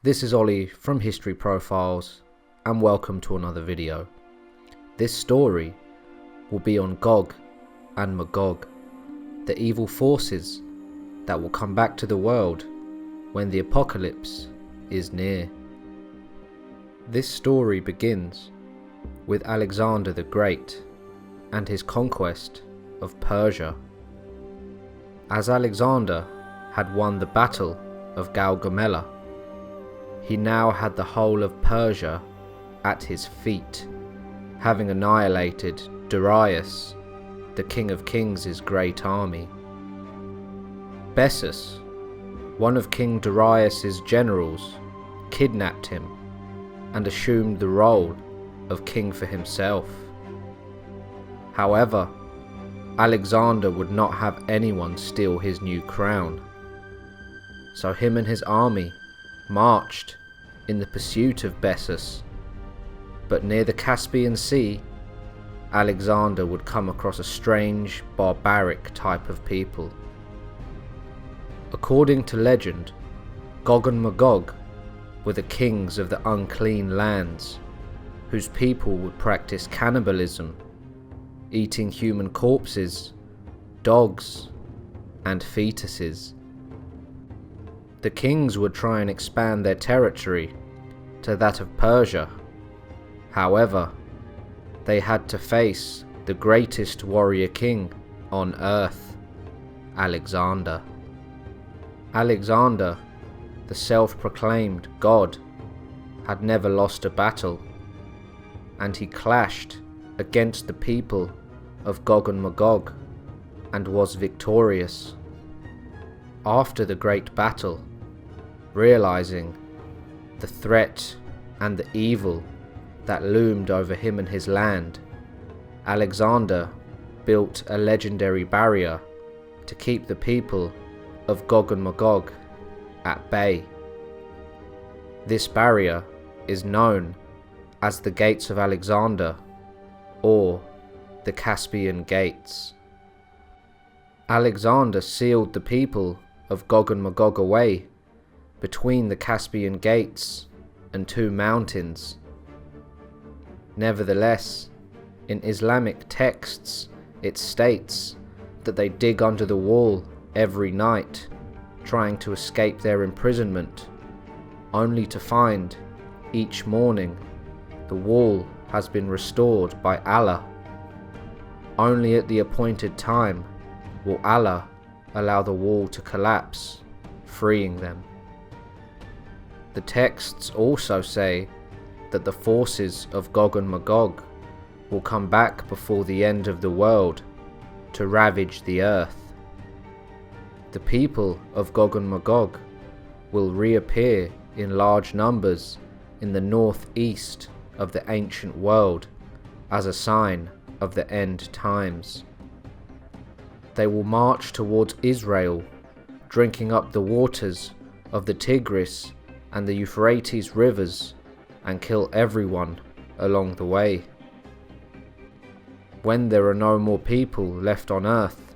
This is Ollie from History Profiles, and welcome to another video. This story will be on Gog and Magog, the evil forces that will come back to the world when the apocalypse is near. This story begins with Alexander the Great and his conquest of Persia. As Alexander had won the battle of Gog and Magog, he now had the whole of Persia at his feet, having annihilated Darius, the King of Kings' great army. Bessus, one of King Darius' generals, kidnapped him and assumed the role of king for himself. However, Alexander would not have anyone steal his new crown, so him and his army marched in the pursuit of Bessus. But near the Caspian Sea, Alexander would come across a strange, barbaric type of people. According to legend, Gog and Magog were the kings of the unclean lands, whose people would practice cannibalism, eating human corpses, dogs, and fetuses. The kings would try and expand their territory to that of Persia. However, they had to face the greatest warrior king on earth, Alexander. Alexander, the self-proclaimed god, had never lost a battle, and he clashed against the people of Gog and Magog and was victorious. After the great battle, realizing the threat and the evil that loomed over him and his land, Alexander built a legendary barrier to keep the people of Gog and Magog at bay. This barrier is known as the Gates of Alexander, or the Caspian Gates. Alexander sealed the people of Gog and Magog away between the Caspian Gates and two mountains. Nevertheless, in Islamic texts it states that they dig under the wall every night, trying to escape their imprisonment, only to find each morning the wall has been restored by Allah. Only at the appointed time will Allah allow the wall to collapse, freeing them. The texts also say that the forces of Gog and Magog will come back before the end of the world to ravage the earth. The people of Gog and Magog will reappear in large numbers in the northeast of the ancient world as a sign of the end times. They will march towards Israel, drinking up the waters of the Tigris and the Euphrates rivers, and kill everyone along the way. When there are no more people left on earth,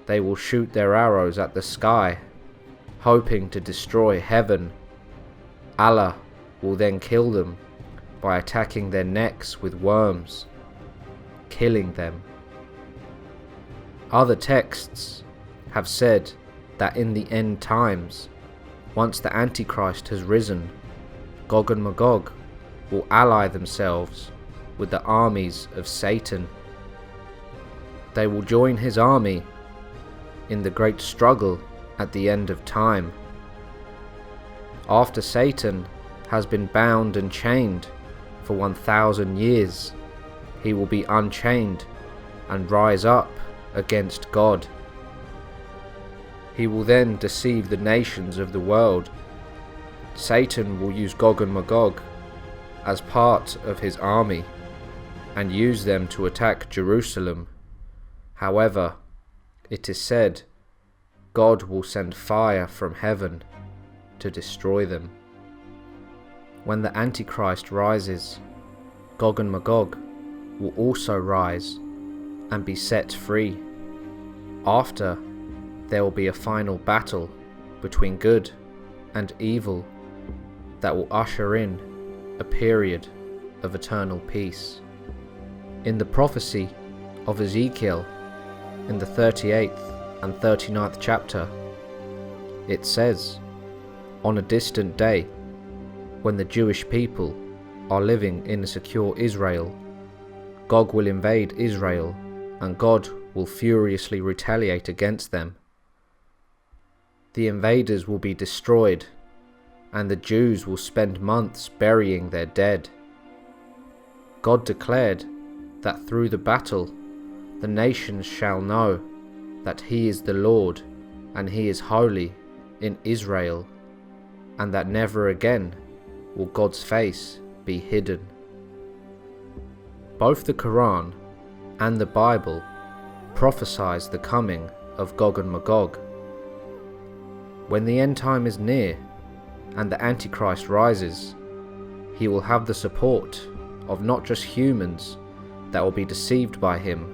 they will shoot their arrows at the sky, hoping to destroy heaven. Allah will then kill them by attacking their necks with worms, killing them. Other texts have said that in the end times, once the Antichrist has risen, Gog and Magog will ally themselves with the armies of Satan. They will join his army in the great struggle at the end of time. After Satan has been bound and chained for 1,000 years, he will be unchained and rise up against God. He will then deceive the nations of the world. Satan will use Gog and Magog as part of his army and use them to attack Jerusalem. However, it is said God will send fire from heaven to destroy them. When the Antichrist rises, Gog and Magog will also rise and be set free. After, there will be a final battle between good and evil, that will usher in a period of eternal peace. In the Prophecy of Ezekiel, in the 38th and 39th chapter, it says, "On a distant day, when the Jewish people are living in a secure Israel, Gog will invade Israel, and God will furiously retaliate against them. The invaders will be destroyed, and the Jews will spend months burying their dead. God declared that through the battle, the nations shall know that He is the Lord, and He is holy in Israel, and that never again will God's face be hidden." Both the Quran and the Bible prophesies the coming of Gog and Magog. When the end time is near and the Antichrist rises, he will have the support of not just humans that will be deceived by him,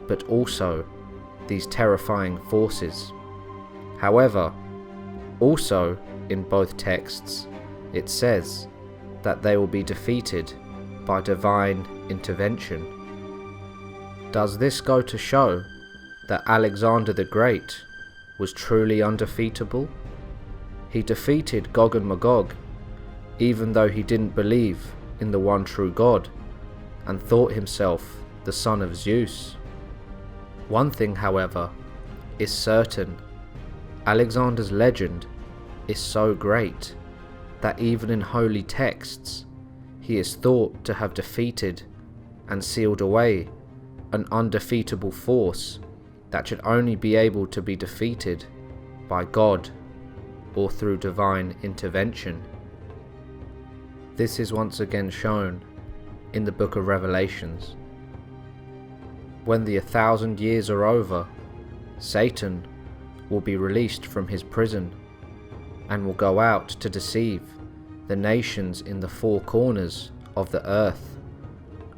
but also these terrifying forces. However, also in both texts, it says that they will be defeated by divine intervention. Does this go to show that Alexander the Great was truly undefeatable? He defeated Gog and Magog, even though he didn't believe in the one true God and thought himself the son of Zeus. One thing, however, is certain: Alexander's legend is so great that even in holy texts he is thought to have defeated and sealed away an undefeatable force that should only be able to be defeated by God or through divine intervention. This is once again shown in the book of Revelations. When the 1,000 years are over, Satan will be released from his prison and will go out to deceive the nations in the four corners of the earth.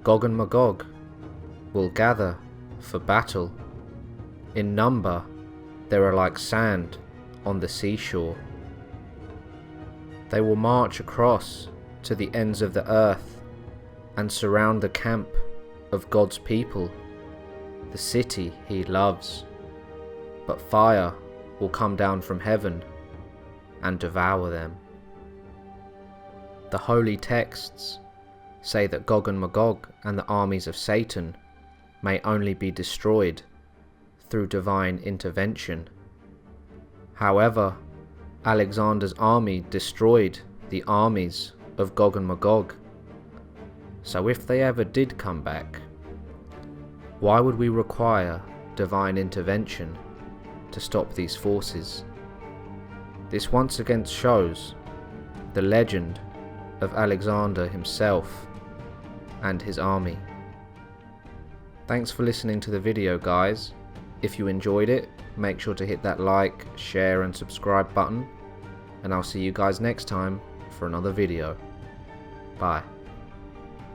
Gog and Magog will gather for battle. In number, they are like sand on the seashore. They will march across to the ends of the earth and surround the camp of God's people, the city He loves. But fire will come down from heaven and devour them. The holy texts say that Gog and Magog and the armies of Satan may only be destroyed through divine intervention. However, Alexander's army destroyed the armies of Gog and Magog. So if they ever did come back, why would we require divine intervention to stop these forces? This once again shows the legend of Alexander himself and his army. Thanks for listening to the video, guys. If you enjoyed it, make sure to hit that like, share and subscribe button, and I'll see you guys next time for another video. Bye.